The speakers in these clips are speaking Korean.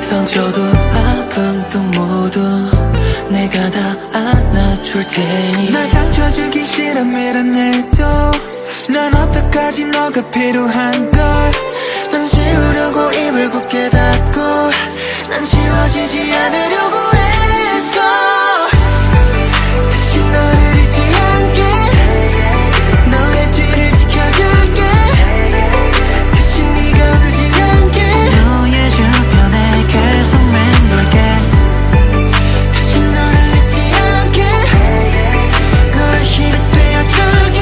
상처도 아픔도 모두 내가 다 안아줄 테니 널 상처 주기 싫어 밀어내도 난 어떡하지 너가 필요한 걸 넌 지우려고 입을 굳게 닫고 난 지워지지 않으려고 했어 다시 너를 잊지 않게 너의 뒤를 지켜줄게 다시 네가 울지 않게 너의 주변에 계속 맴돌게 다시 너를 잊지 않게 너의 힘이 되어줄게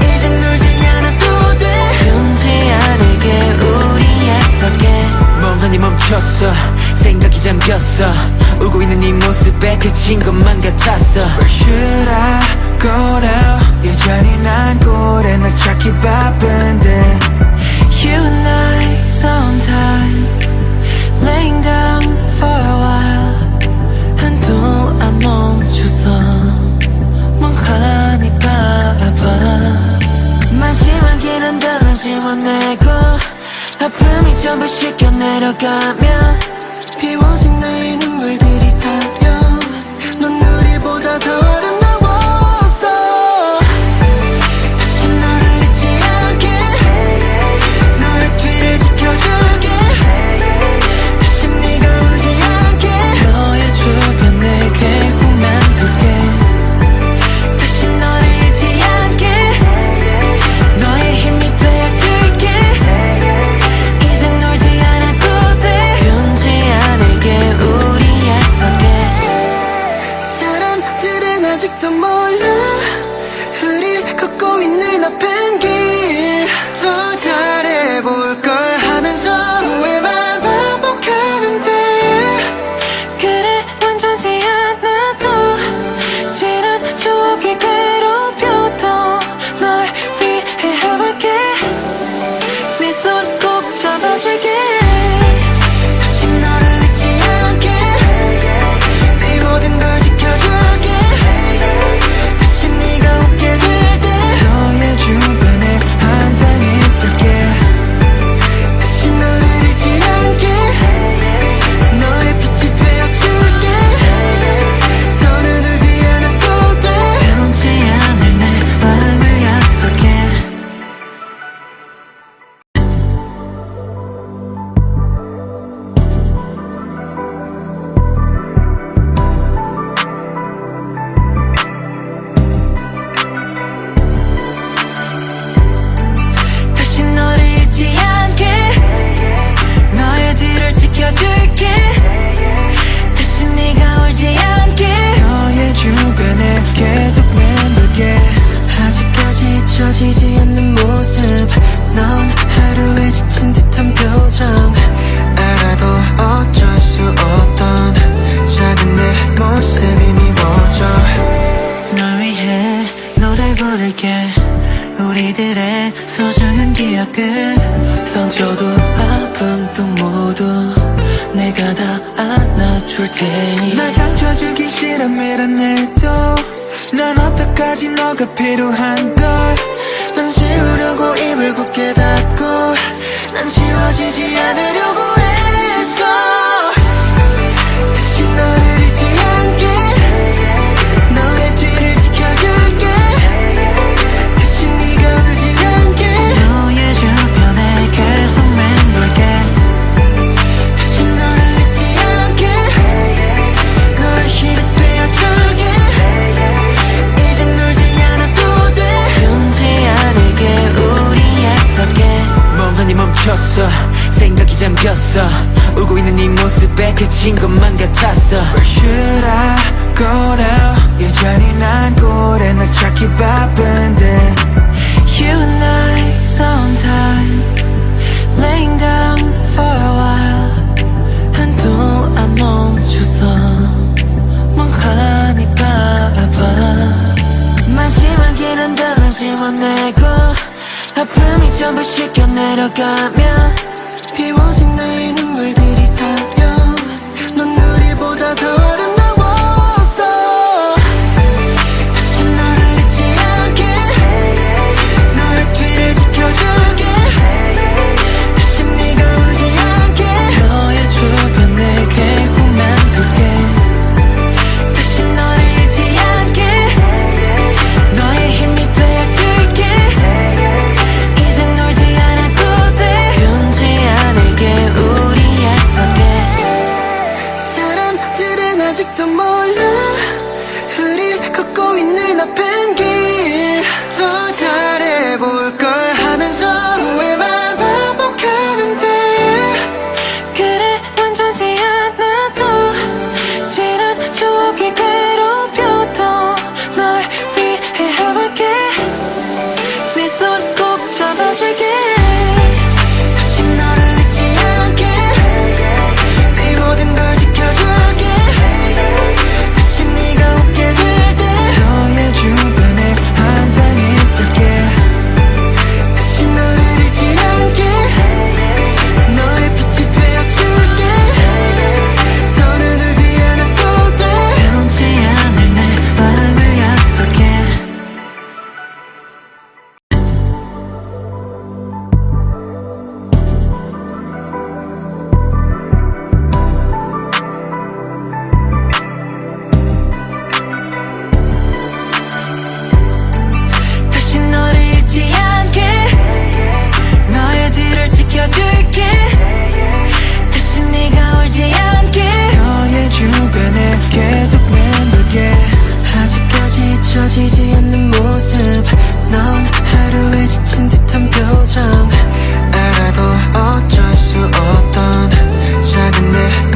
이젠 울지 않아도 돼 변치 않을게 우리 약속해 멍하니 멈췄어 생각이 잠겼어 울고 있는 네 모습에 그친 것만 같았어 Where should I go now 여전히 난 꼴에 널 찾기 바쁜데 You and I sometime laying down for a while 한도 안 멈춰서 멍하니 바라봐 마지막에는 널 지워내고 아픔이 전부 씻겨 내려가면 비워진 나의 눈물들이 아려 넌 우리보다 더 아름다웠어 다시 너를 잊지 않게 너의 뒤를 지켜줄게 다시 네가 울지 않게 너의 주변에 계속 맴돌게 다시 너를 잊지 않게 너의 힘이 되어줄게 이젠 울지 않아도 돼 변치 않을게 우리 약속해 사람들은 아직도 몰라 우리 걷고 있는 아픈 길 더 잘해볼걸 하면서 후회만 반복하는데 그래 완전치 않아도 지난 추억이 괴롭혀도 널 위해 해볼게 네 손 꼭 잡아줄게 다시 너를 잊지 않게 네 모든 걸 지켜줄게 다시 네가 웃게 될 때 너의 주변에 항상 있을게 다시 너를 잊지 않게 너의 빛이 되어줄게 더는 울지 않아도 돼 변치 않을 내 마음을 약속해 다시 너를 잊지 않게 너의 뒤를 지켜줄게 다시 네가 울지 않게 너의 주변에 계속 맴돌게 아직까지 잊혀지지 않는 모습 넌 하루에 지친 듯한 표정 알아도 어쩔 수 없던 작은 내 모습이 미워져 널 위해 노래를 부를게 우리들의 소중한 기억을 상처도 아픔도 모두 내가 다 안아줄 테니 널 상처 주기 싫어 밀어내도 난 어떡하지 너가 필요한 걸 넌 지우려고 입을 굳게 닫고 난 지워지지 않으려고 했어 다시 너를 잊지 않게 너의 뒤를 지켜줄게 다시 네가 울지 않게 너의 주변에 계속 맴돌게 다시 너를 잊지 않게 너의 힘이 되어줄게 이젠 울지 않아도 돼 변치 않을게 우리 약속해 멍하니 멈췄어 생각이 잠겼어 울고 있는 네 모습에 그친 것만 같았어 Where should I go now 여전히 난 꼴에 널 찾기 바쁜데 You and I sometime laying down for a while 한도 안 멈춰서 멍하니 바라봐 마지막에는 널 지워내고 아픔이 전부 씻겨 내려가면 비워진 나의 눈물들이 아려 넌 우리보다 더 아름다웠어 다시 너를 잊지 않게 너의 뒤를 지켜줄게 다시 네가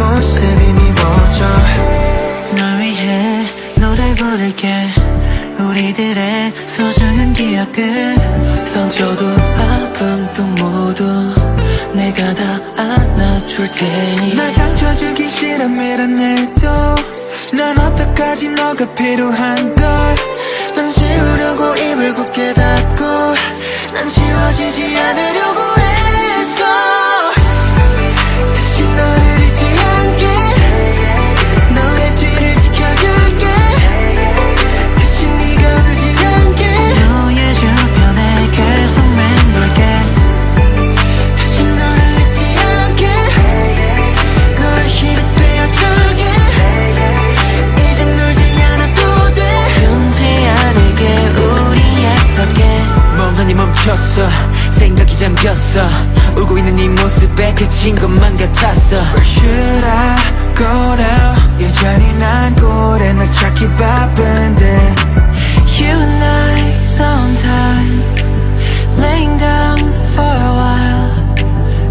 모습이 미워져 널 위해 노래 부를게 우리들의 소중한 기억을 상처도 아픔도 모두 내가 다 안아줄 테니 널 상처 주기 싫어 밀어내도 난 어떡하지 너가 필요한 걸 넌 지우려고 입을 굳게 닫고 난 지워지지 않으려고 했어 다시 너를 잊지 않게 너의 뒤를 지켜줄게 다시 네가 울지 않게 너의 주변에 계속 맴돌게 다시 너를 잊지 않게 너의 힘이 되어줄게 이젠 놀지 않아도 돼 변치 않을게 우리 약속해 멍하니 멈췄어 생각이 잠겼어 울고 있는 네 모습에 그친 것만 같았어 Where should I go now 여전히 난 꼴에 널 찾기 바쁜데 You and I sometime laying down for a while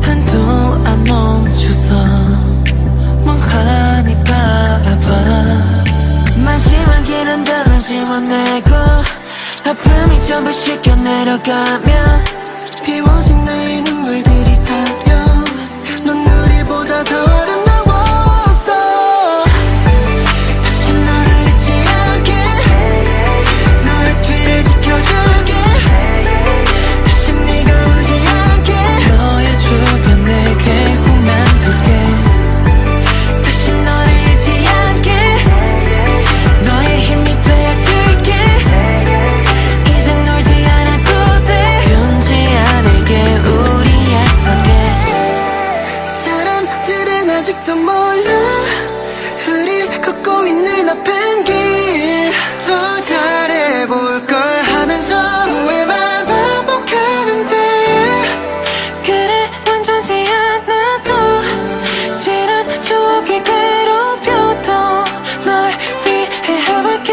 한도 안 멈춰서 멍하니 바라봐 마지막 길은 너를 지워내고 아픔이 전부 씻겨 내려가면 비워진 나의 눈물들이 타려 넌 우리보다 더 아름다웠어 다시 너를 잊지 않게 너의 뒤를 지켜줄게 다시 네가 울지 않게 너의 주변에 계속 맴돌게 다시 너를 잊지 않게 너의 힘이 되어줄게 이젠 놀지 않아도 돼 변치 않을게 우리 약속해 사람들은 아직도 몰라 우리 걷고 있는 아픈 길 더 잘해볼걸 하면서 후회만 반복하는데 그래 완전치 않아도 지난 추억이 괴롭혀도 널 위해 해볼게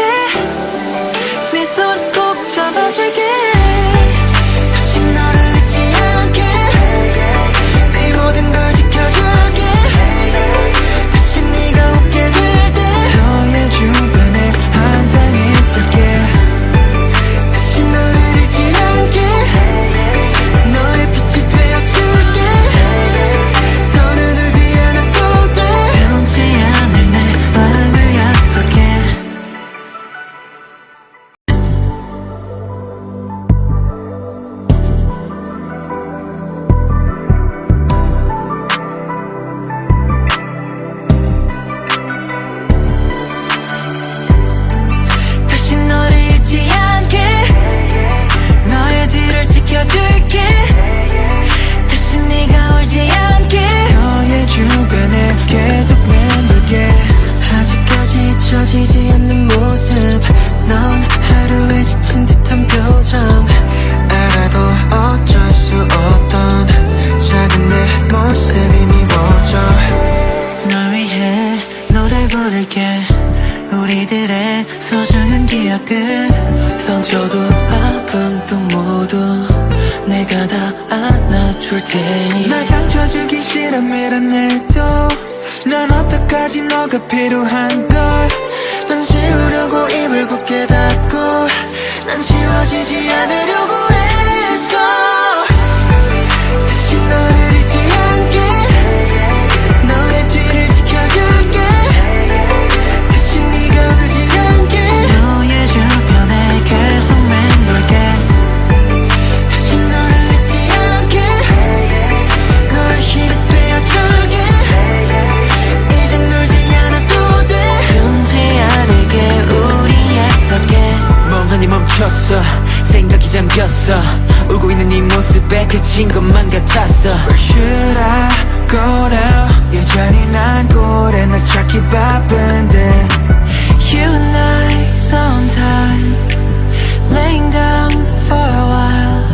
네 손 꼭 잡아줄게 다시 너를 잊지 않게 네 모든 걸 지켜줄게 다시 네가 웃게 될 때 너의 주변에 항상 있을게 다시 너를 잊지 않게 너의 빛이 되어줄게 더는 울지 않아도 돼 변치 않을 내 마음을 약속해 다시 너를 잊지 않게 너의 뒤를 지켜줄게 다시 네가 울지 않게 너의 주변에 계속 맴돌게 아직까지 잊혀지지 않는 모습 넌 하루에 지친 듯한 표정 알아도 어쩔 수 없던 작은 내 모습이 미워져 널 위해 노래 부를게 우리들의 소중한 기억을 상처도 아픔도 모두 내가 다 안아줄 테니 널 상처 주기 싫어 밀어내도 난 어떡하지 너가 필요한 걸 넌 지우려고 입을 굳게 닫고 난 지워지지 않으려고 했어 다시 너를 잊지 않게 너의 뒤를 지켜줄게 다시 네가 울지 않게 너의 주변에 계속 맴돌게 다시 너를 잊지 않게 너의 힘이 되어줄게 이젠 놀지 않아도 돼 변치 않을게 우리 약속해 멍하니 멈췄어 생각이 잠겼어 울고 있는 네 모습에 그친 것만 같았어 Where should I go now 여전히 난 꼴에 널 찾기 바쁜데 You and I sometime laying down for a while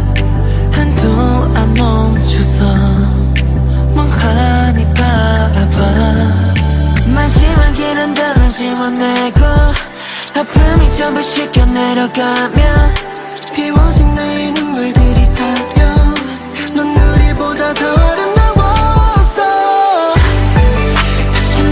한도 안 멈춰서 멍하니 바라봐 마지막 길은 너를 지워내고 아픔이 전부 씻겨 내려가면 비워진 나의 눈물들이 타려 넌 우리보다 더 아름다웠어 다시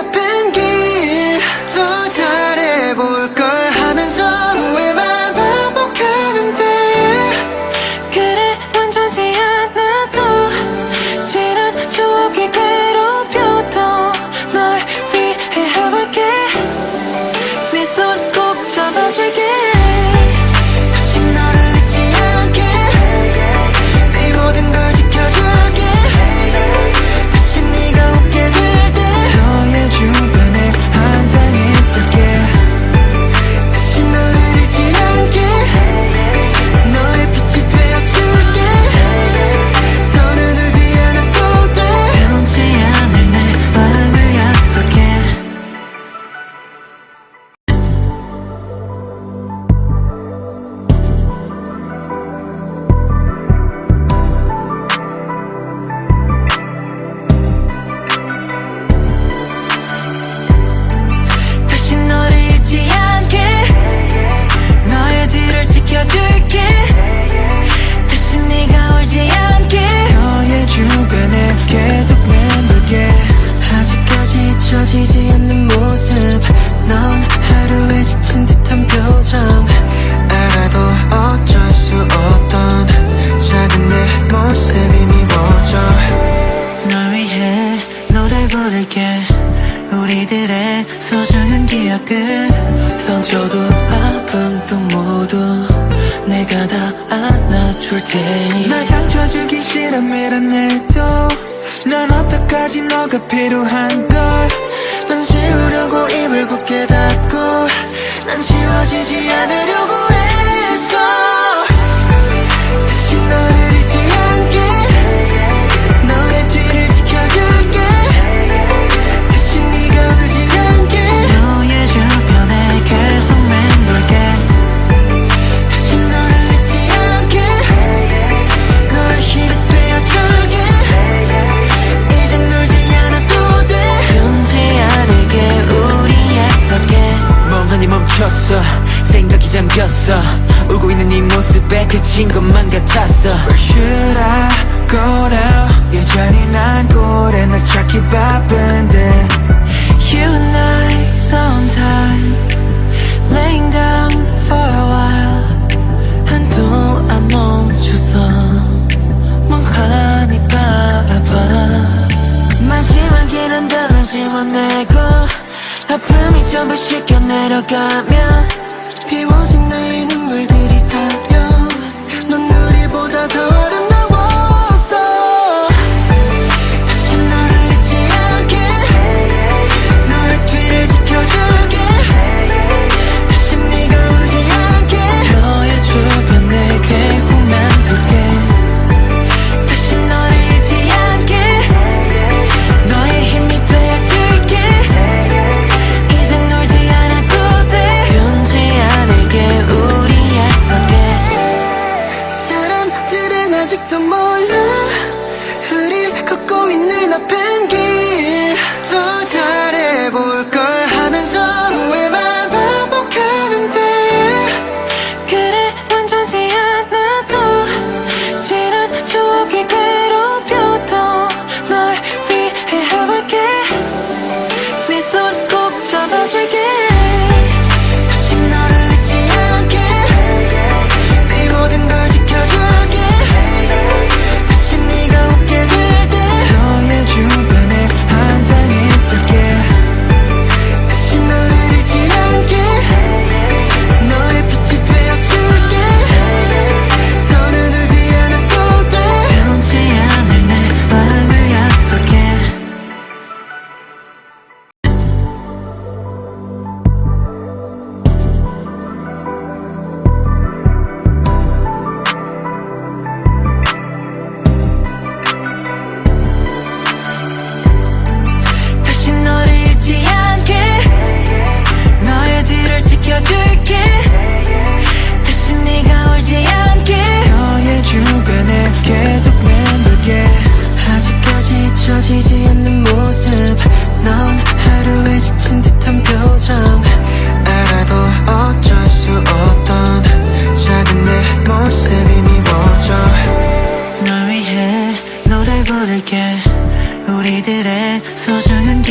아픈 길 더 잘해볼걸 하면서 후회만 반복하는데 그래 완전지 않아도 지난 추억이 괴롭혀도 널 위해 해볼게 네 손 꼭 잡아줄게 다시 너를 잊지 않게 네 모든 걸 지켜줄게 다시 네가 웃게 될 때 너의 주변에 항상 있을게 다시 너를 잊지 않게 너의 빛이 되어줄게 더는 울지 않아도 돼 변치 않을 내 마음을 약속해 다시 너를 잊지 않게 너의 뒤를 지켜줄게 다시 네가 울지 않게 너의 주변에 계속 맴돌게 아직까지 잊혀지지 않는 모습 넌 하루에 지친 듯한 표정 알아도 어쩔 수 없던 작은 내 모습이 미워져 널 위해 노래를 부를게 우리들의 소중한 기억을 상처도 아픔도 모두 내가 다 안아줄 테니 널 상처 주기 싫어 밀어내도 난 어떡하지 너가 필요한 걸난 지우려고 입을 굳게 닫고 난 지워지지 않으려고 했어 다시 너를 잊지 않게 너의 뒤를 지켜줄게 다시 네가 울지 않게 너의 주변에 계속 맴돌게 다시 너를 잊지 않게 너의 힘이 되어줄게 이젠 울지 않아도 돼 변치 않을게 우리 약속해 멍하니 멈췄어 생각이 잠겼어 울고 있는 네 모습에 그친 것만 같았어 Where should I go now 여전히 난 꼴에 널 찾기 바쁜데 You and I sometime laying down for a while 한도 안 멈춰서 멍하니 바라봐 마지막에는 너를 지워내고 아픔이 전부 씻겨 내려가면 비워진 나의 눈물들이 하려 넌 우리보다 더 아름다웠어 다시 너를 잊지 않게 너의 뒤를 지켜줄게 다시 네가 울지 않게 너의 주변에 계속 맴돌게 다시 너를 잊지 않게 너의 힘이 되어줄게 이젠 울지 않아도 돼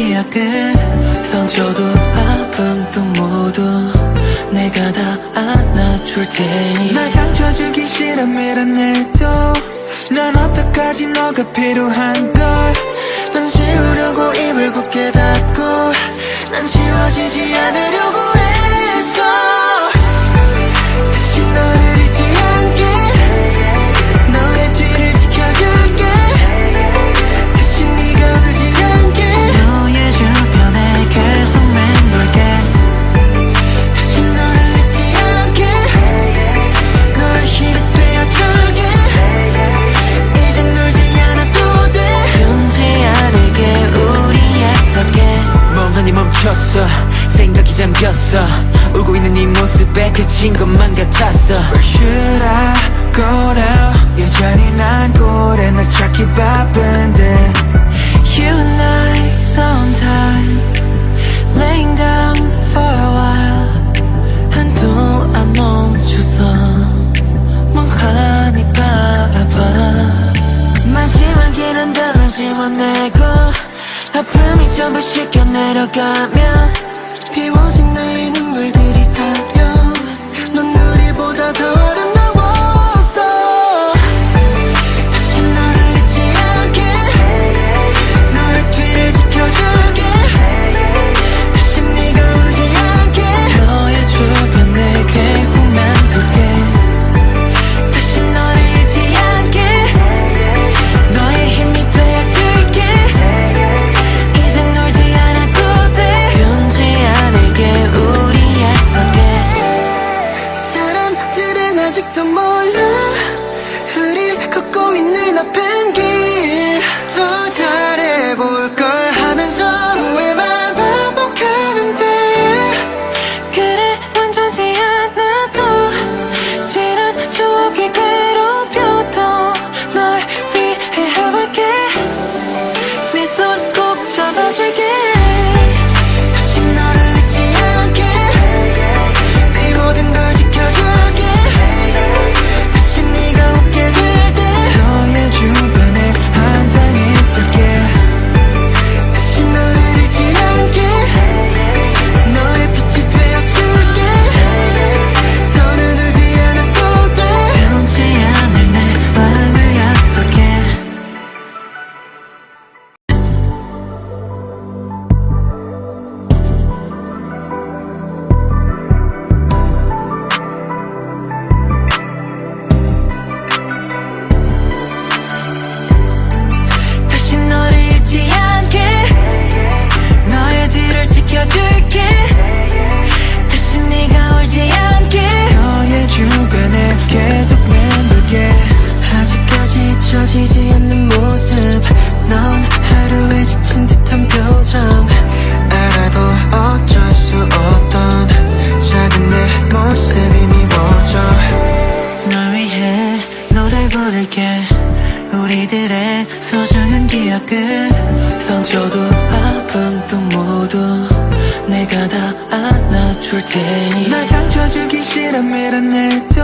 기억을 상처도 아픔도 모두 내가 다 안아줄 테니 날 상처 주기 싫어 밀어내도 난 어떡하지 너가 필요한 걸 넌 지우려고 입을 굳게 닫고 난 지워지지 않으려고 했어 다시 너를 잊지 않게 너의 뒤를 지켜줄게 다시 네가 울지 않게 너의 주변에 계속 맴돌게 다시 너를 잊지 않게 너의 힘이 되어줄게 이젠 놀지 않아도 돼 변치 않을게 우리 약속해 멍하니 멈췄어 생각이 잠겼어 울고 있는 네 모습에 그친 것만 같았어 Where should I go now 여전히 난 꼴에 널 찾기 바쁜데 You and I sometime laying down for a while 한동안 멈춰서 멍하니 바라봐 마지막에는 널 지워내고 아픔이 전부 씻겨 내려가면 비워진 나의 눈물들이 타려 넌 우리보다 더 아름다웠어 다시 너를 잊지 않게 너의 뒤를 지켜줄게 다시 네가 울지 않게 너의 주변에 계속 맴돌게 다시 너를 잊지 않게 너의 힘이 되어줄게 이젠 놀지 않아도 돼 변치 않을게 우리 약속해 사람들은 아직도 몰라 우리 걷고 있는 아픈 길 더 잘해볼걸 하면서 후회만 반복하는데 그래 완전치 않아도 지난 추억이 괴롭혀도 널 위해 해볼게 네 손 꼭 잡아줄게 다시 너를 잊지 않게 네 모든 걸 지켜줄게 다시 네가 웃게 될 때 너의 주변에 항상 있을게 다시 너를 잊지 않게 너의 빛이 되어줄게 더는 울지 않아도 돼 변치 않을 내 마음을 약속해 다시 너를 잊지 않게 너의 뒤를 지켜줄게 다시 네가 울지 않게 너의 주변에 계속 맴돌게 아직까지 잊혀지지 않는 모습 넌 하루에 지친 듯한 표정 알아도 어쩔 수 없던 작은 내 모습이 미워져 널 위해 노래를 부를게 우리들의 소중한 기억을 상처도 아픔도 모두 내가 다 안아줄 테니 날 상처 주기 싫어 밀어내도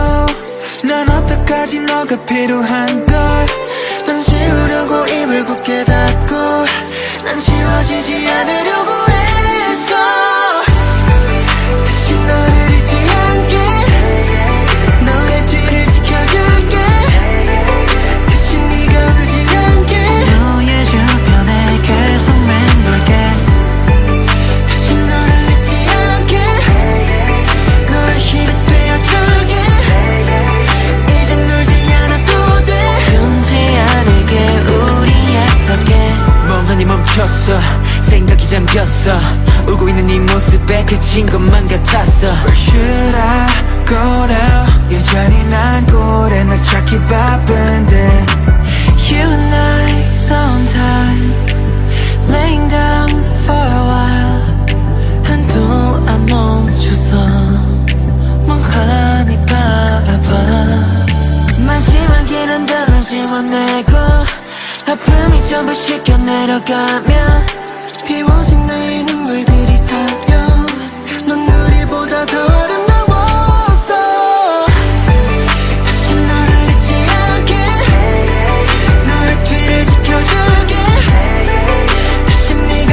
난 어떡하지 너가 필요한 걸 넌 지우려고 입을 굳게 닫고 난 지워지지 않으려고 했어 다시 너를 잊지 않게 너의 뒤를 지켜줄게 다시 네가 울지 않게 너의 주변에 계속 맴돌게 다시 너를 잊지 않게 너의 힘이 되어줄게 이젠 놀지 않아도 돼 변치 않을게 우리 약속해 멍하니 멈췄어 생각이 잠겼어 울고 있는 네 모습에 그친 것만 같았어 Where should I go now 여전히 난 꼴에 널 찾기 바쁜데 You and I sometime laying down for a while 한동안 멈춰서 멍하니 바라봐 마지막에는 널 지워내고 아픔이 전부 씻겨 내려가면 비워진 나의 눈물들이 타려 넌 우리보다 더 아름다웠어 다시 너를 잊지 않게 너의 뒤를 지켜줄게 다시 네가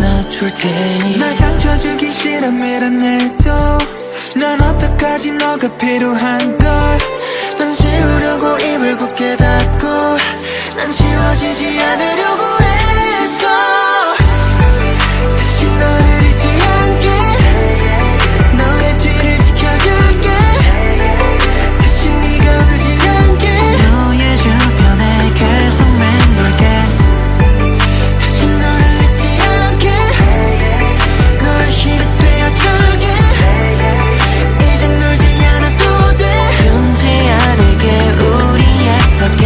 안아줄 테니 널 상처 주기 싫어 밀어내도 난 어떡하지 너가 필요한 걸 넌 지우려고 입을 굳게 닫고 난 지워지지 않으려고 했어 다시 너를 잊지 않게 너의 뒤를 지켜줄게 다시 네가 울지 않게 너의 주변에 계속 맴돌게 다시 너를 잊지 않게 너의 힘이 되어줄게 이젠 놀지 않아도 돼 변치 않을게 우리 약속해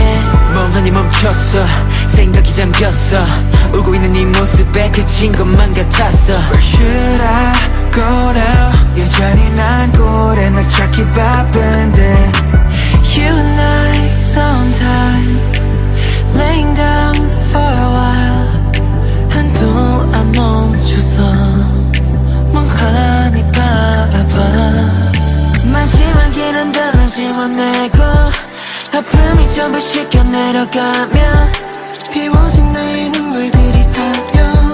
멍하니 멈췄어 생각이 잠겼어 울고 있는 네 모습에 그친 것만 같았어 Where should I go now 여전히 난 꼴에 널 찾기 바쁜데 You and I sometime laying down for a while 한도 안 멈춰서 멍하니 바라봐 마지막에는 널 지워내고 아픔이 전부 씻겨 내려가면 비워진 나의 눈물들이 닿여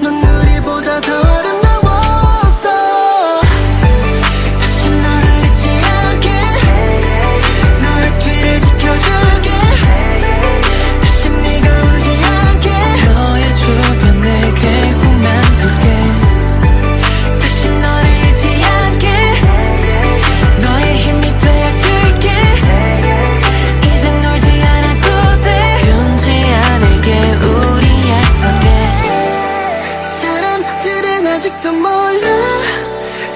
넌 우리보다 더 아름다웠어 다시 너를 잊지 않게 너의 뒤를 지켜줄게 다시 네가 울지 않게 너의 주변에 계속 맴돌게 다시 너를 잊지 않게 너의 힘이 되어줄게 이젠 놀지 않아도 돼 변치 않을게 우리 약속해 사람들은 아직도 몰라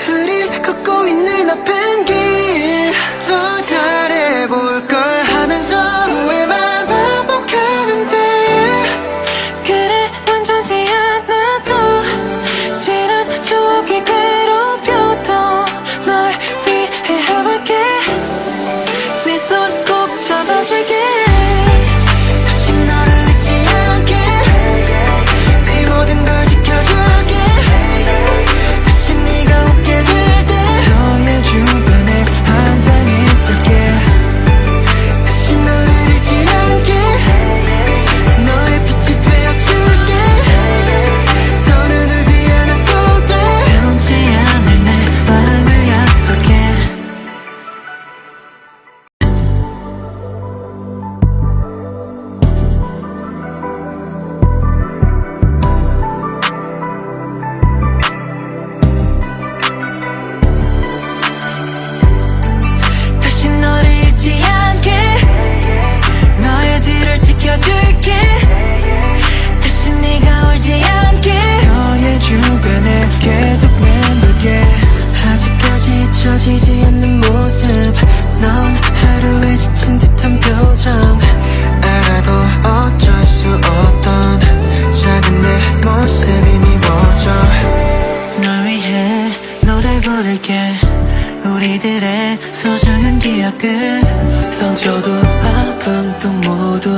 우리 걷고 있는 아픈 길 더 잘해볼걸 하면서 후회만 반복하는데 그래 완전치 않아도 지난 추억이 괴롭혀도 널 위해 해볼게 네 손 꼭 잡아줄게 다시 너를 잊지 않게 네 모든 걸 지켜줄게 다시 네가 웃게 될 때 너의 주변에 항상 있을게 다시 너를 잊지 않게 너의 빛이 되어줄게 더는 울지 않아도 돼 변치 않을 내 마음을 약속해 다시 너를 잊지 않게 너의 뒤를 지켜줄게 다시 네가 울지 않게 너의 주변에 계속 맴돌게 아직까지 잊혀지지 않는 모습 넌 하루에 지친 듯한 표정 알아도 어쩔 수 없던 작은 내 모습이 미워져 널 위해 노래를 부를게 우리들의 소중한 기억을 상처도 아픔도 모두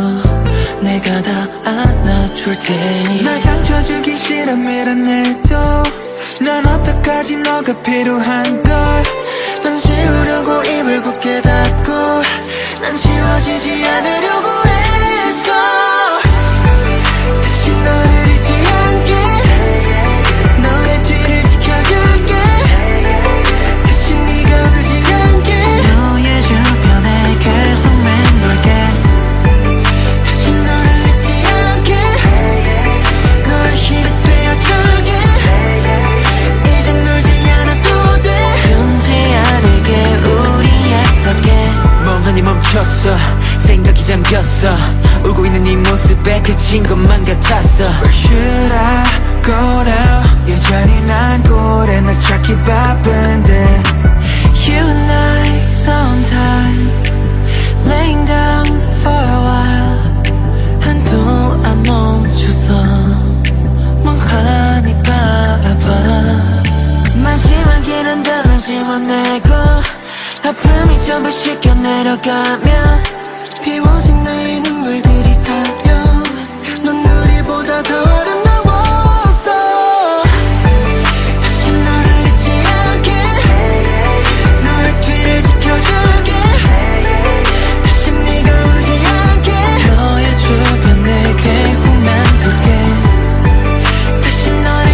내가 다 안아줄 테니 널 상처 주기 싫어 밀어내도 난 어떡하지 너가 필요한 걸 넌 지우려고 입을 굳게 닫고 난 지워지지 않으려고 했어 다시 너를 잊지 않게 너의 뒤를 지켜줄게 다시 네가 울지 않게 너의 주변에 계속 맴돌게 다시 너를 잊지 않게 너의 힘이 되어줄게 이젠 놀지 않아도 돼 변치 않을게 우리 약속해 멍하니 멈췄어 생각이 잠겼어 울고 있는 네 모습에 그친 것만 같았어 Where should I go now 여전히 난 꼴에 널 찾기 바쁜데 You and I sometime laying down for a while 한도 안 멈춰서 멍하니 바라봐 마지막에는 널 지워내고 아픔이 전부 씻겨 내려가면 비워진 나의 눈물들이 닿여 넌 우리보다 더 아름다웠어 다시 너를 잊지 않게 너의 뒤를 지켜줄게 다시 네가 울지 않게 너의 주변에 계속 맴돌게 다시 너를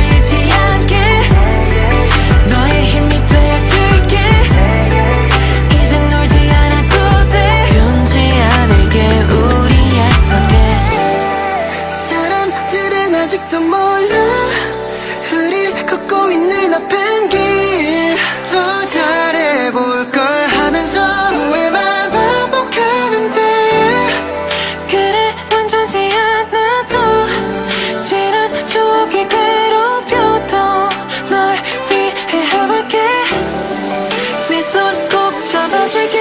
앞엔 더 잘해볼걸 하면서 후회만 반복하는데 그래 완전지 않아도 지난 추억이 괴롭혀도 널 위해 해볼게 네 손 꼭 잡아줄게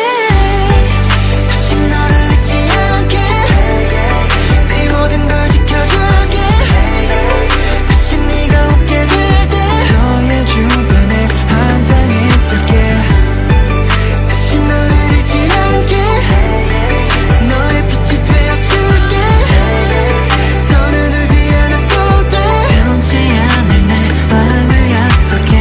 다시 너를 잊지 않게 네 모든 걸 지켜줄게 다시 네가 웃게 될 때 너의 주변에 항상 있을게 다시 너를 잊지 않게 너의 빛이 되어줄게 더는 울지 않아도 돼 변치 않을 내 마음을 약속해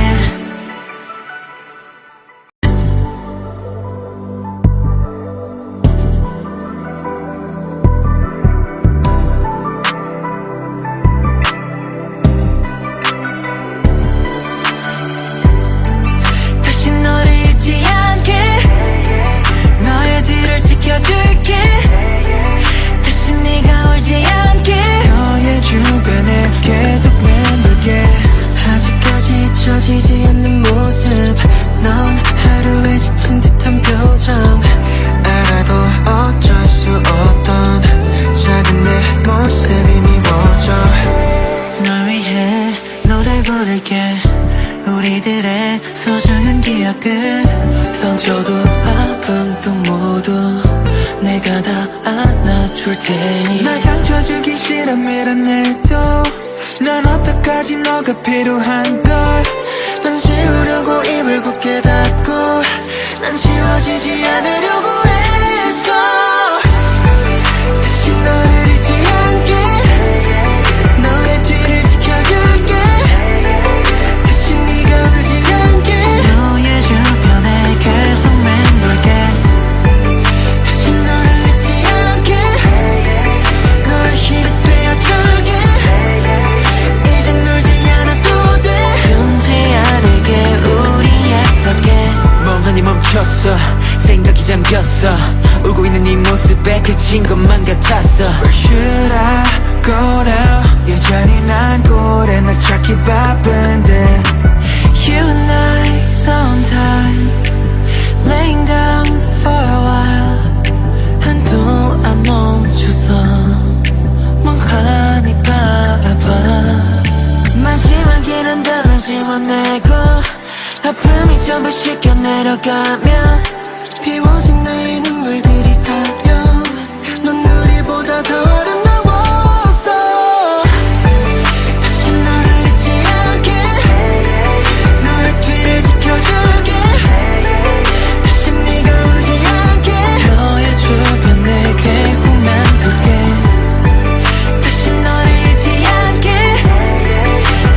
다시 너를 잊지 않게 너의 뒤를 지켜줄게 다시 네가 울지 않게 너의 주변에 계속 맴돌게 아직까지 잊혀지지 않는 모습 넌 하루에 지친 듯한 표정 알아도 어쩔 수 없던 작은 내 모습이 미워져 널 위해 노래를 부를게 우리들의 소중한 기억을 상처도 아픔도 모두 내가 다 안아줄 테니 날 상처 주기 싫어 밀어내도 난 어떡하지 너가 필요한 걸 난 지우려고 입을 굳게 닫고 난 지워지지 않으려고 했어 다시 너를 잊지 않게 너의 뒤를 지켜줄게 다시 네가 울지 않게 너의 주변에 계속 맴돌게 다시 너를 잊지 않게 너의 힘이 되어줄게 이젠 울지 않아도 돼 변치 않을게 우리 약속해 멍하니 멈췄어 생각이 잠겼어 울고 있는 네 모습에 그친 것만 같았어 Where should I go now 여전히 난 꼴에 널 찾기 바쁜데 You and I sometime laying down for a while 한도 안 멈춰서 멍하니 바라봐 마지막에는 너를 지워내고 아픔이 전부 씻겨 내려가면 비워진 나의 눈물들이 아려 넌 우리보다 더 아름다웠어 다시 너를 잊지 않게 너의 뒤를 지켜줄게 다시 네가 울지 않게 너의 주변에 계속 맴돌게 다시 너를 잊지 않게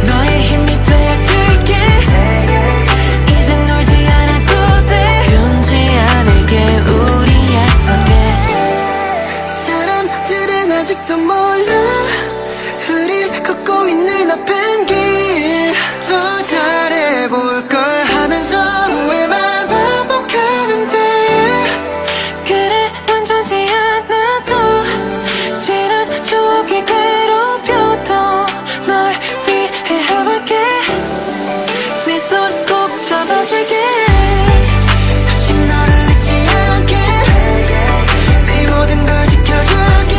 너의 힘이 되어줄게 이젠 울지 않아도 돼 변치 않을게 우리 약속해 사람들은 아직도 몰라 우리 걷고 있는 앞엔 더 잘해볼걸 하면서 후회만 반복하는데 그래 완전지 않아도 지난 추억이 괴롭혀도 널 위해 해볼게 네 손 꼭 잡아줄게 다시 너를 잊지 않게 네 모든 걸 지켜줄게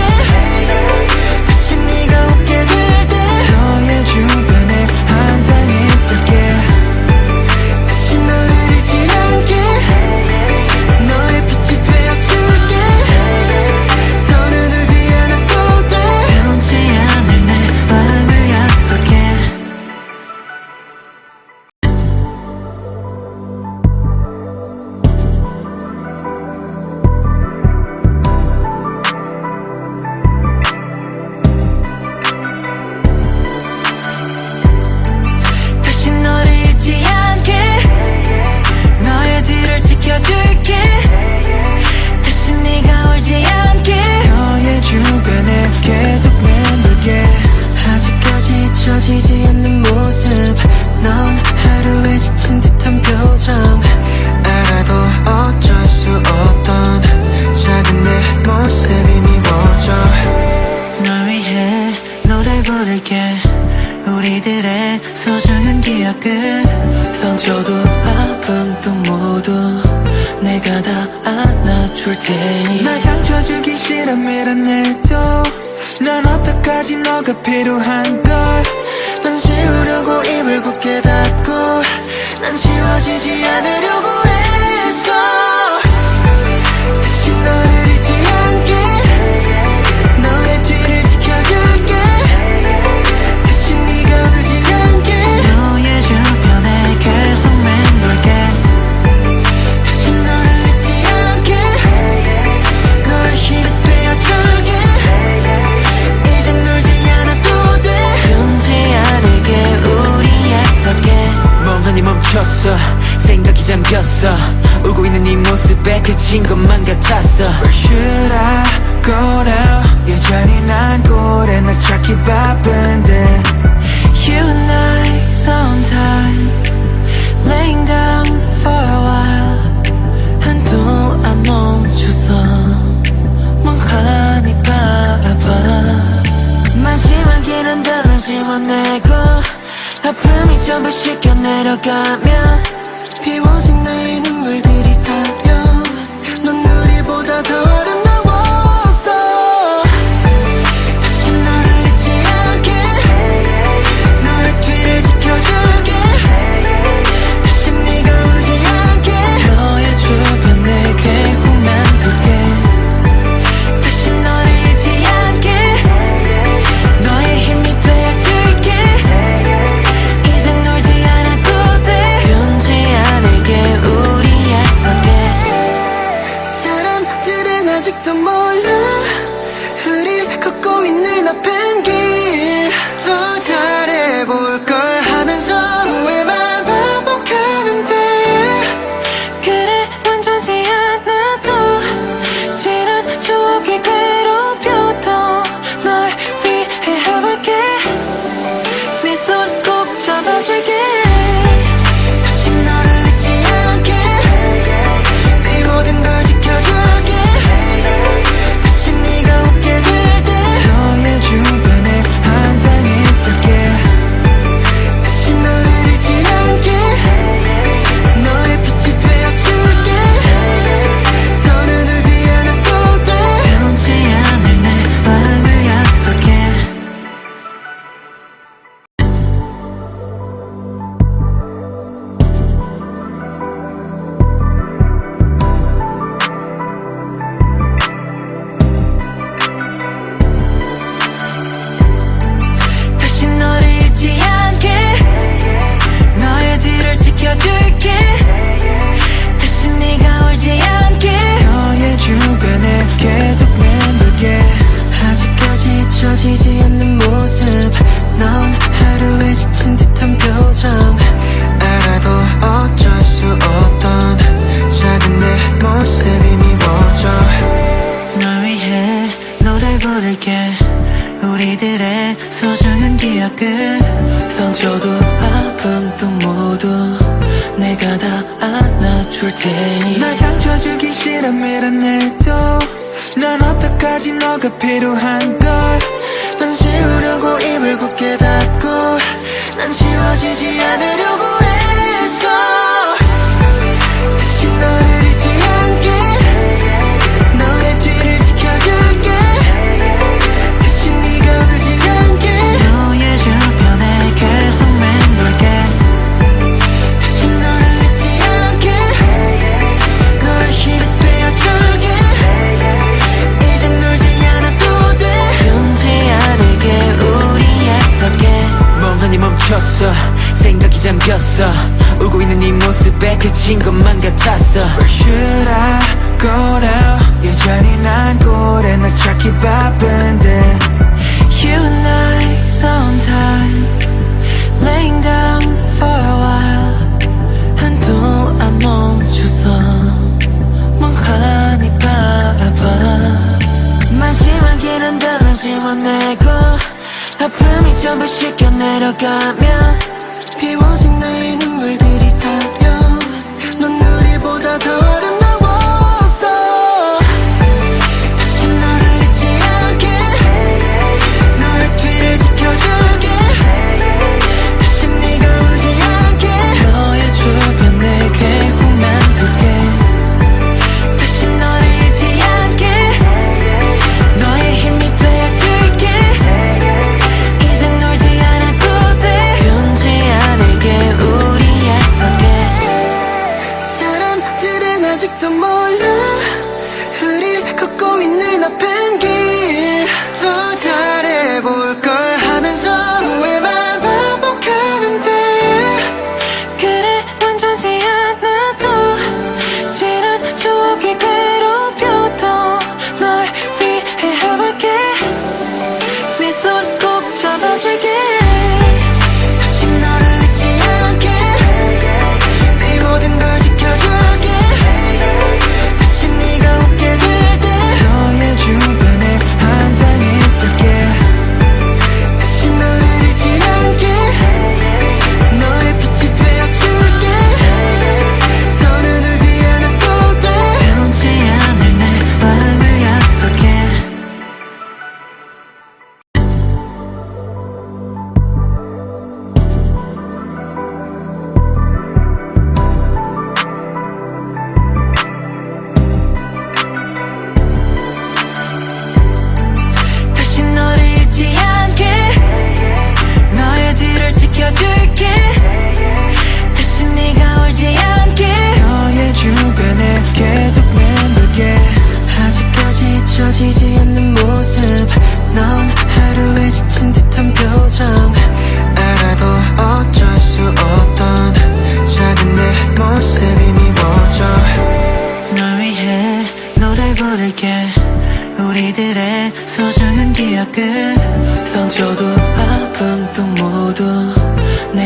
다시 네가 웃게 될 때 너의 주변에 항상 있을게 다시 너를 잊지 않게 너의 빛이 되어줄게 더는 울지 않아도 돼 변치 않을 내 마음을 약속해 다시 너를 잊지 않게 너의 뒤를 지켜줄게 다시 네가 울지 않게 너의 주변에 계속 맴돌게 아직까지 잊혀지지 않는 모습 넌 하루에 지친 듯한 표정 알아도 어쩔 수 없던 작은 내 모습이 미워져 널 위해 노래를 부를게 우리들의 우리들의 소중한 기억을 상처도 아픔도 모두 내가 다 안아줄 테니 날 상처 주기 싫어 밀어내도 난 어떡하지 너가 필요한 걸 난 지우려고 입을 굳게 닫고 난 지워지지 않으려고 했어 다시 너를 잊지 않게 너의 뒤를 지켜줄게 다시 네가 울지 않게 너의 주변에 계속 맴돌게 다시 너를 잊지 않게 너의 힘이 되어줄게 이젠 놀지 않아도 돼 변치 않을게 우리 약속해 멍하니 멈췄어 생각이 잠겼어 울고 있는 네 모습에 그친 것만 같았어 Where should I go now 여전히 난 꼴에 널 찾기 바쁜데 You and I sometime laying down for a while 한동안 멈춰서 멍하니 바라봐 마지막에는 널 지워내고 아픔이 전부 씻겨 내려가면 비워진 나의 눈물들이 타려 넌 우리보다 더 아름다웠어 다시 너를 잊지 않게 너의 뒤를 지켜줄게 다시 네가 울지 않게 너의 주변에 계속 맴돌게 다시 너를 잊지 않게 너의 힘이 되어줄게 이젠 놀지 않아도 돼 변치 않을게 우리 약속해 사람들은 아직도 몰라 우리 걷고 있는 아픈 길 더 잘해볼걸 하면서 후회만 반복하는데 그래 완전치 않아도 지난 추억이 괴롭혀도 널 위해 해볼게 네 손 꼭 잡아줄게 다시 너를 잊지 않게 네 모든 걸 지켜줄게 다시 네가 웃게 될 때 너의 주변에 항상 있을게 다시 너를 잊지 않게 너의 빛이 되어줄게 더는 울지 않아도 돼 변치 않을 내 마음을 약속해 다시 너를 잊지 않게 너의 뒤를 지켜줄게 다시 네가 울지 않게 너의 주변에 계속 맴돌게 아직까지 잊혀지지 않는 모습 넌 하루에 지친 듯한 표정 알아도 어쩔 수 없던 작은 내 모습이 미워져 널 위해 노래를 부를게 우리들의 소중한 기억을 상처도 아픔도 모두 내가 다 안아줄 테니 날 상처 주기 싫어 밀어내도 난 어떡하지 너가 필요한 걸 난 지우려고 입을 굳게 닫고 난 지워지지 않으려고 했어 다시 너를 잊지 않게 너의 뒤를 지켜줄게 다시 네가 울지 않게 너의 주변에 계속 맴돌게 다시 너를 잊지 않게 너의 힘이 되어줄게 이젠 놀지 않아도 돼 변치 않을게 우리 약속해 멍하니 멈췄어 생각이 잠겼어 울고 있는 네 모습에 그친 것만 같았어 Where should I go now 여전히 난 꼴에 널 찾기 바쁜데 You and I sometime laying down for a while 한동안 멈춰서 멍하니 바라봐 마지막에는 널 지워내고 아픔이 전부 씻겨 내려가면 비워진 나의 눈물들이 타려 넌 우리보다 더 아름다웠어 다시 너를 잊지 않게 너의 뒤를 지켜줄게 다시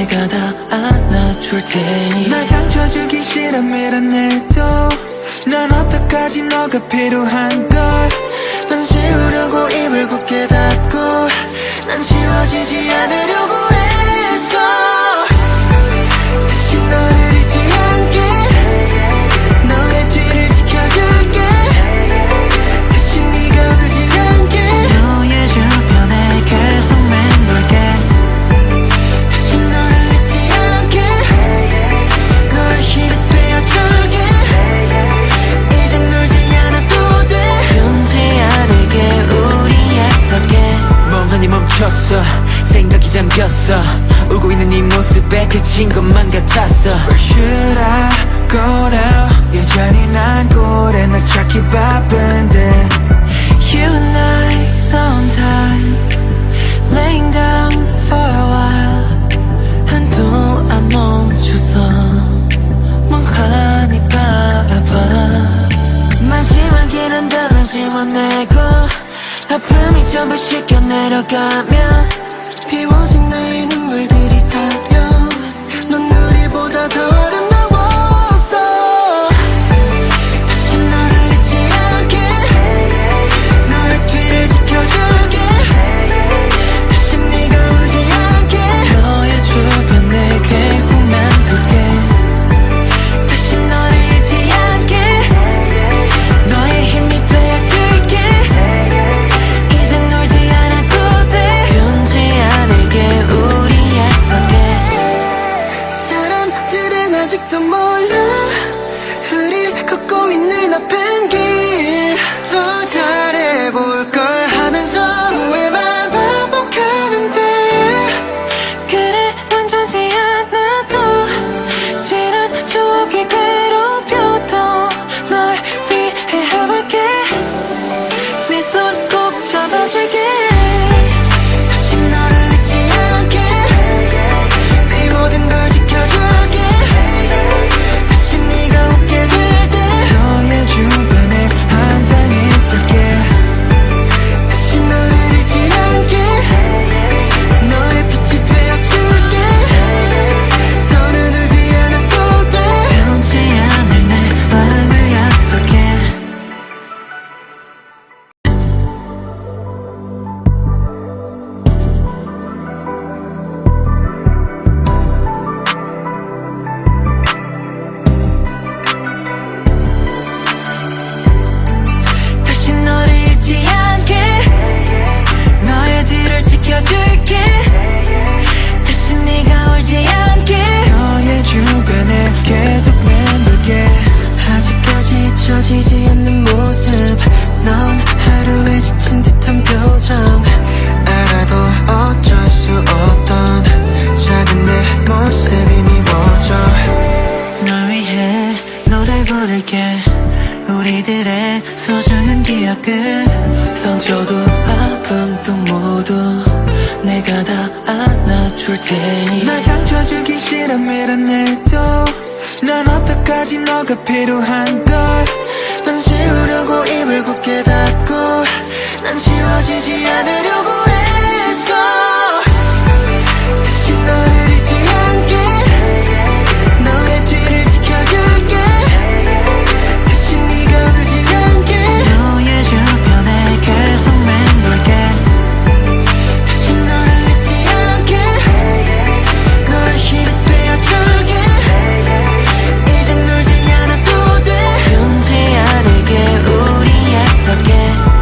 내가 다 안아줄 테니 날 상처 주기 싫어 밀어내도 난 어떡하지 너가 필요한 걸 넌 지우려고 입을 굳게 닫고 난 지워지지 않으려고 했어 다시 너를 잊지 않게 너의 뒤를 지켜줄게 다시 네가 울지 않게 너의 주변에 계속 맴돌게 다시 너를 잊지 않게 너의 힘이 되어줄게 이젠 울지 않아도 돼 변치 않을게 우리 약속해 멍하니 멈췄어 생각이 잠겼어 울고 있는 네 모습에 그친 것만 같았어 Where should I go now 여전히 난 꼴에 널 찾기 바쁜데 You and I sometime laying down for a while 한도 안 멈춰서 멍하니 바라봐 마지막에는 너를 지워내고 아픔이 전부 씻겨 내려가면 비워진 나의 눈물들이 닿여 넌 우리보다 더 아름다웠어 다시 너를 잊지 않게 너의 뒤를 지켜줄게 다시 네가 울지 않게 너의 주변에 계속 맴돌게 다시 너를 잊지 않게 너의 힘이 되어줄게 이젠 울지 않아도 돼 변치 않을게 우리 약속해 사람들은 아직도 몰라 우리 걷고 있는 아픈 길 더 잘해볼걸 하면서 후회만 반복하는데 그래 완전치 않아도 지난 추억이 괴롭혀도 널 위해 해볼게 네 손 꼭 잡아줄게 다시 너를 잊지 않게 네 모든 걸 지켜줄게 다시 네가 웃게 될 때 너의 주변에 항상 있을게 다시 너를 잊지 않게 너의 빛이 되어줄게 더는 울지 않아도 돼 변치 않을 내 마음을 약속해 다시 너를 잊지 않게 너의 뒤를 지켜줄게 다시 네가 울지 않게 너의 주변에 계속 맴돌게 아직까지 잊혀지지 않는 모습 넌 하루에 지친 듯한 표정 알아도 어쩔 수 없던 작은 내 모습이 미워져 널 위해 노래 부를게 우리들의 소중한 기억을 상처도 아픔도 모두 내가 다 안아줄 테니 날 상처 주기 싫어 밀어내도 난 어떡하지 너가 필요한 걸 넌 지우려고 입을 굳게 닫고 난 지워지지 않으려고 했어 다시 너를 잊지 않게 너의 뒤를 지켜줄게 다시 네가 울지 않게 너의 주변에 계속 맴돌게 다시 너를 잊지 않게 너의 힘이 되어줄게 이젠 울지 않아도 돼 변치 않을게 우리 약속해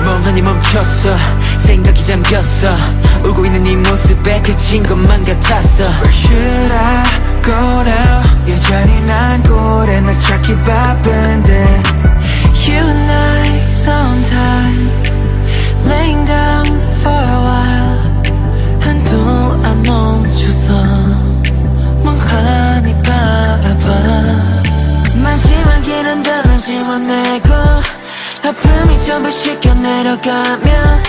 멍하니 멈췄어 생각이 잠겼어 울고 있는 네 모습에 그친 것만 같았어 Where should I go now 여전히 난 꼴에 널 찾기 바쁜데 You and I sometime laying down for a while 한도 안 멈춰서 멍하니 바라봐 마지막에는 너를 지워내고 아픔이 전부 씻겨 내려가면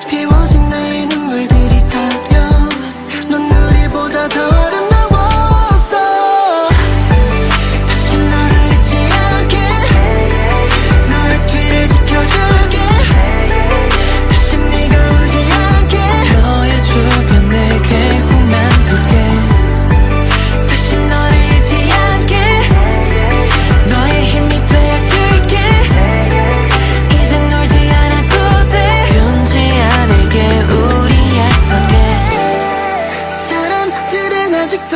비워진 나의 눈물들이 닿여 넌 우리보다 더 아름다웠어 다시 너를 잊지 않게 너의 뒤를 지켜줄게 다시 네가 울지 않게 너의 주변에 계속 맴돌게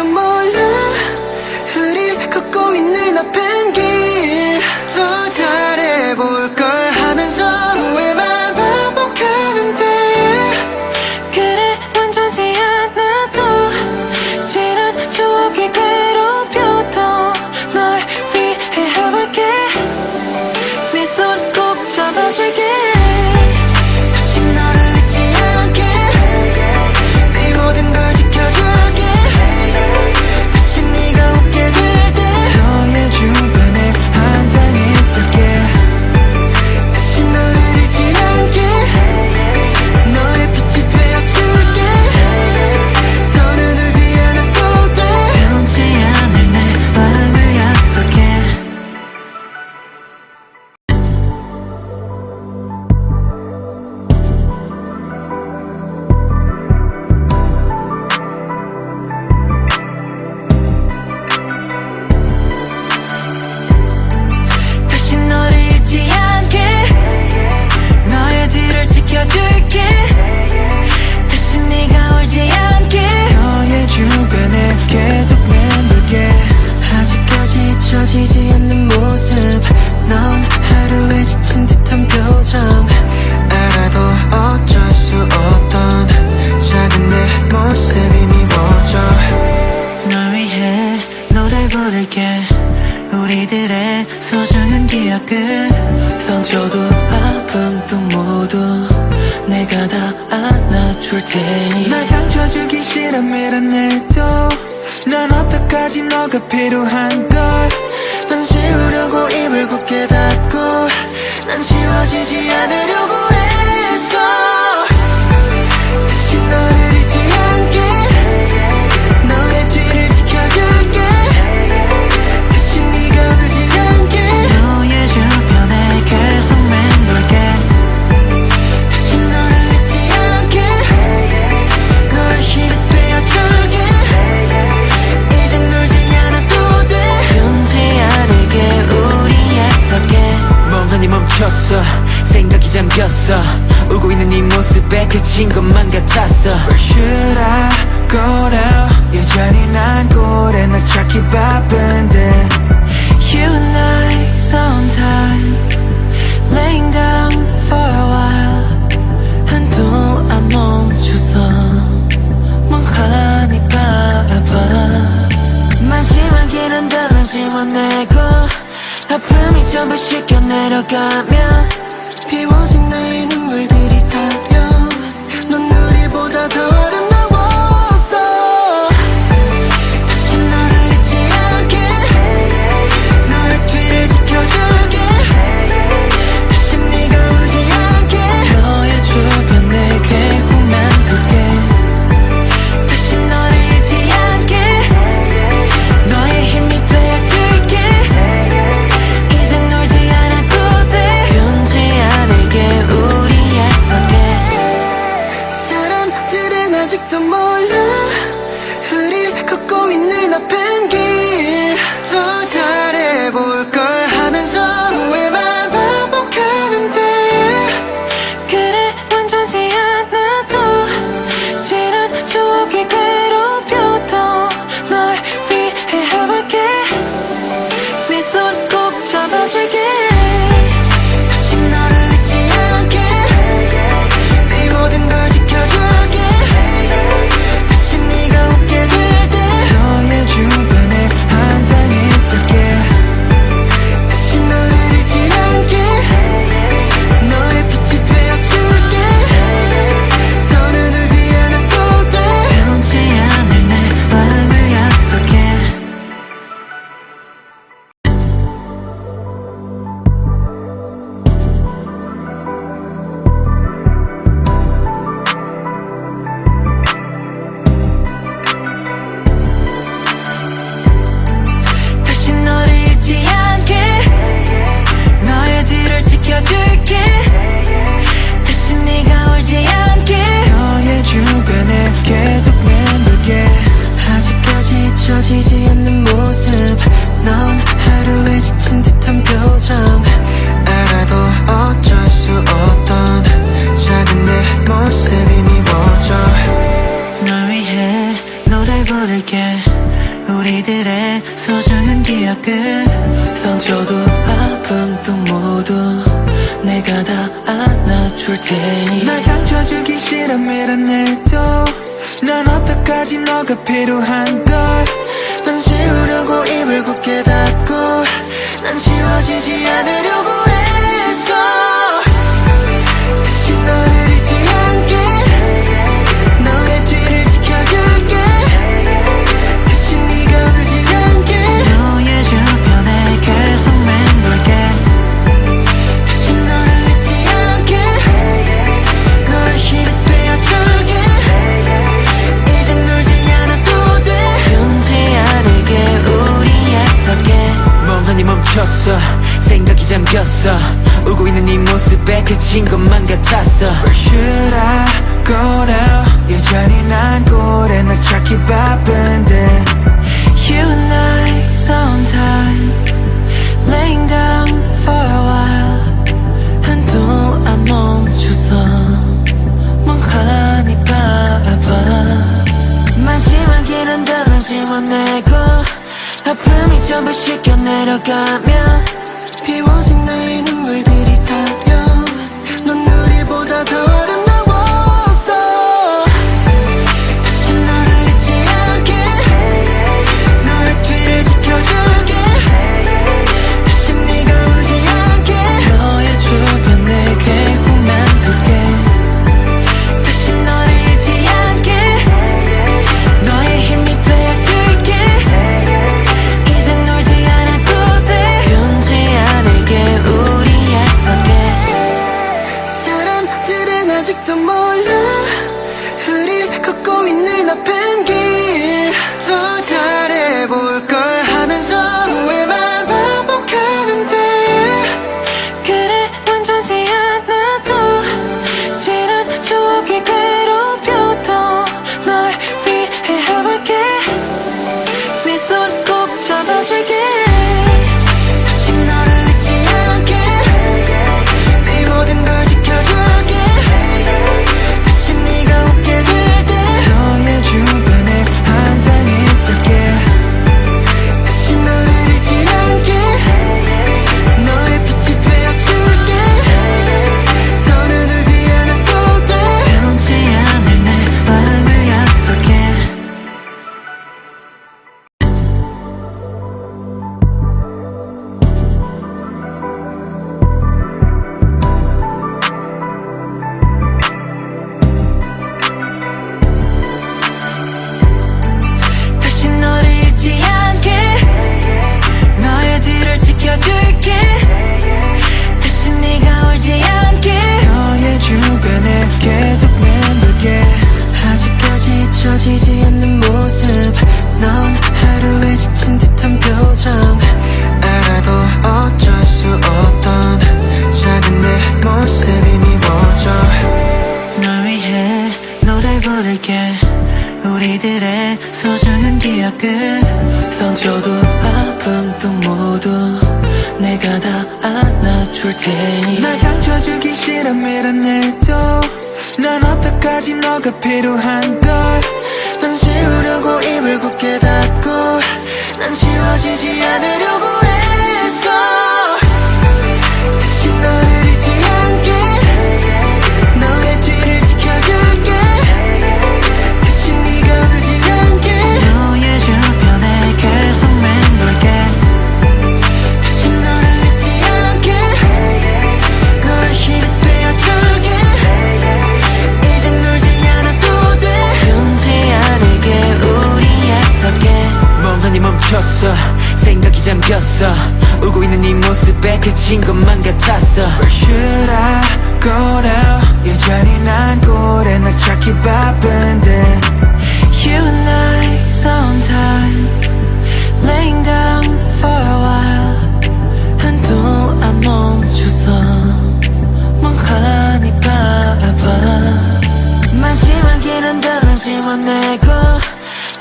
아직도 몰라 우리 걷고 있는 아픈 길 더 잘해볼걸 하면서 후회만 반복하는데 그래 완전지 않아도 지난 추억이 괴롭혀도 널 위해 해볼게 네 손 꼭 잡아줄게 다시 너를 잊지 않게 네 모든 걸 지켜줄게 다시 네가 웃게 될 때 너의 주변에 항상 있을게 다시 너를 잊지 않게 너의 빛이 되어줄게 더는 울지 않아도 돼 변치 않을 내 마음을 약속해 다시 너를 잊지 않게 너의 뒤를 지켜줄게 다시 네가 울지 않게 너의 주변에 계속 맴돌게 아직까지 잊혀지지 않는 모습 넌 하루에 지친 듯한 표정 알아도 어쩔 수 없던 작은 내 모습이 미워져 널 위해 노래를 부를게 우리들의 소중한 기억을 상처도 아픔도 모두 내가 다 안아줄 테니 널 상처 주기 싫어 밀어내도 난 어떡하지 너가 필요한 걸난 지우려고 입을 굳게 닫고 난 지워지지 않으려고 했어 다시 너를 잊지 않게 너의 뒤를 지켜줄게 다시 네가 울지 않게 너의 주변에 계속 맴돌게 다시 너를 잊지 않게 너의 힘이 되어줄게 이젠 울지 않아도 돼 변치 않을게 우리 약속해 멍하니 멈췄어 생각이 잠겼어 울고 있는 네 모습에 그친 것만 같았어 Where should I go now 여전히 난 꼴에 널 찾기 바쁜데 You and I sometime laying down for a while 한도 안 멈춰서 멍하니 바라봐 마지막에는 단을 지워내고 아픔이 전부 씻겨 내려가면 비워진 나의 눈물들이 타려 넌 우리보다 더 아름다웠어 다시 너를 잊지 않게 너의 뒤를 지켜줄게 다시 네가 울지 않게 너의 주변에 계속 맴돌게 다시 너를 잊지 않게 너의 힘이 되어줄게 이젠 울지 않아도 돼 변치 않을게 우리 약속해 사람들은 아직도 몰라 우리 걷고 있는 아픈 길 더 잘해볼걸 하면서 후회만 반복하는데 그래 완전지 않아도 지난 추억이 괴롭혀도 널 위해 해볼게 네 손 꼭 잡아줄게 다시 너를 잊지 않게 네 모든 걸 지켜줄게 다시 네가 웃게 될 때 너의 주변에 항상 있을게 다시 너를 잊지 않게 너의 빛이 되어줄게 더는 울지 않아도 돼 변치 않을 내 마음을 약속해 다시 너를 잊지 않게 너의 뒤를 지켜줄게 다시 네가 울지 않게 너의 주변에 계속 맴돌게 아직까지 잊혀지지 않는 모습 넌 하루에 지친 듯한 표정 알아도 어쩔 수 없던 작은 내 모습이 미워져 널 위해 노래를 부를게 우리들의 소중한 기억을 상처도 아픔도 모두 내가 다 안아줄 테니 널 상처 주기 싫어 밀어내도 난 어떡하지 너가 필요한 걸 넌 지우려고 입을 굳게 닫고 난 지워지지 않으려고 했어 다시 너를 잊지 않게 너의 뒤를 지켜줄게 다시 네가 울지 않게 너의 주변에 계속 맴돌게 다시 너를 잊지 않게 너의 힘이 되어줄게 이젠 울지 않아도 돼 변치 않을게 우리 약속해 멍하니 멈췄어 생각이 잠겼어 울고 있는 네 모습에 그친 것만 같았어 Where should I go now 여전히 난 꼴에 널 찾기 바쁜데 You and I sometime laying down for a while 한동안 멈춰서 멍하니 바라봐 마지막에는 널 지워내고 아픔이 전부 씻겨 내려가면 비워진 나의 눈물들이 타려 넌 우리보다 더 아름다웠어 다시 너를 잊지 않게 너의 뒤를 지켜줄게 다시 네가 울지 않게 너의 주변에 계속 맴돌게 다시 너를 잊지 않게 너의 힘이 되어줄게 이젠 울지 않아도 돼 변치 않을게 우리 약속해 사람들은 아직도 몰라 우리 걷고 있는 아픈 길더 잘해볼걸 하면서 후회만 반복하는데 그래 완전치 않아도 지난 추억이 괴롭혀도 널 위해 해볼게 네 손 꼭 잡아줄게 다시 너를 잊지 않게 네 모든 걸 지켜줄게 다시 네가 웃게 될 때 너의 주변에 항상 있을게 다시 너를 잊지 않게 너의 빛이 되어줄게 더는 울지 않아도 돼 변치 않을 내 마음을 약속해 다시 너를 잊지 않게 너의 뒤를 지켜줄게 다시 네가 울지 않게 너의 주변에 계속 맴돌게 아직까지 잊혀지지 않는 모습 넌 하루에 지친 듯한 표정 알아도 어쩔 수 없던 작은 내 모습이 미워져 널 위해 노래를 부를게 우리들의 소중한 기억을 상처도 아픔도 모두 내가 다 안아줄 테니 널 상처 주기 싫어 밀어내도 난 어떡하지 너가 필요한 걸넌 지우려고 입을 굳게 닫고 난 지워지지 않으려고 했어 다시 너를 잊지 않게 너의 뒤를 지켜줄게 다시 네가 울지 않게 너의 주변에 계속 맴돌게 다시 너를 잊지 않게 너의 힘이 되어줄게 이젠 울지 않아도 돼 변치 않을게 우리 약속해 멍하니 멈췄어 생각이 잠겼어 울고 있는 네 모습에 그친 것만 같았어 Where should I go now 여전히 난 꼴에 널 찾기 바쁜데 You and I sometime laying down for a while 한동안 멈춰서 멍하니 바라봐 마지막에는 널 지워내고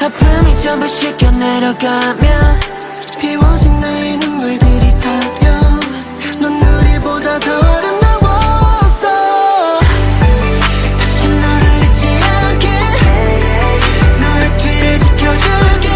아픔이 전부 씻겨 내려가면 비워진 나의 눈물들이 타려 넌 우리보다 더 아름다웠어 다시 너를 잊지 않게 너의 뒤를 지켜줄게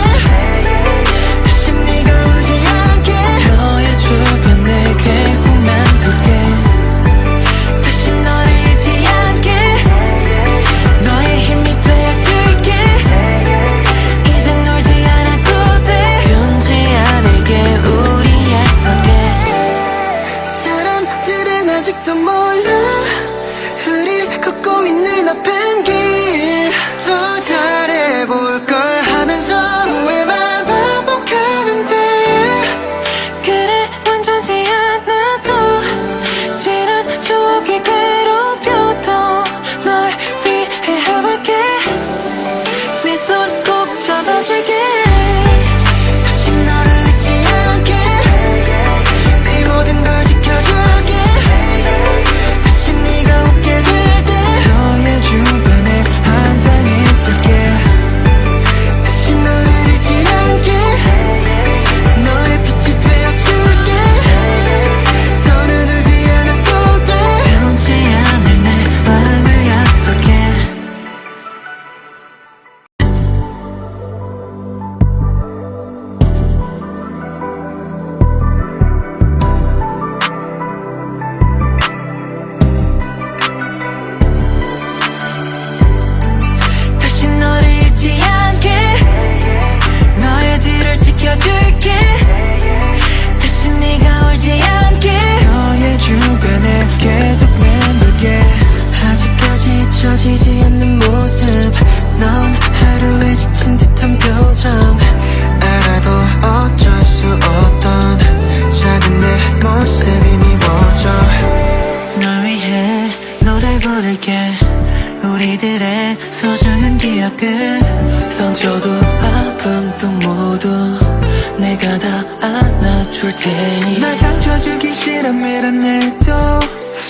아파도 내가 다 안아줄 테니 널 상처 주기 싫어 밀어내도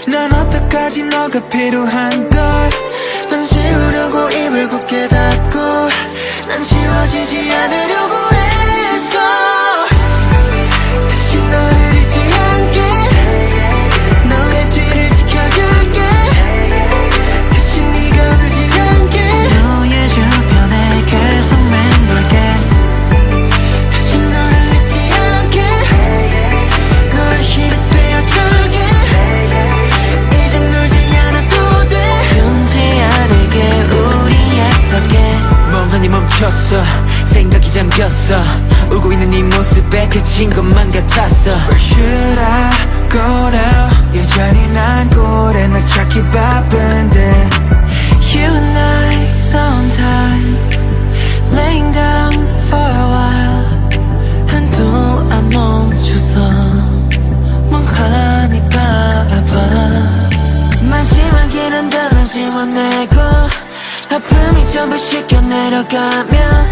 난 어떡하지 너가 필요한 걸 넌 지우려고 입을 굳게 닫고 난 지워지지 않으려고 했어 다시 너를 잊지 않게 너의 뒤를 지켜줄게 다시 네가 울지 않게 너의 주변에 계속 맴돌게 다시 너를 잊지 않게 너의 힘이 되어줄게 이젠 놀지 않아도 돼 변치 않을게 우리 약속해 멍하니 멈췄어 생각이 잠겼어 울고 있는 네 모습에 그친 것만 같았어 Where should I go now 여전히 난 꼴에 널 찾기 바쁜데 You and I sometime laying down for a while 한도 안 멈춰서 멍하니 바라봐 마지막에는 널 지워내고 아픔이 전부 씻겨 내려가면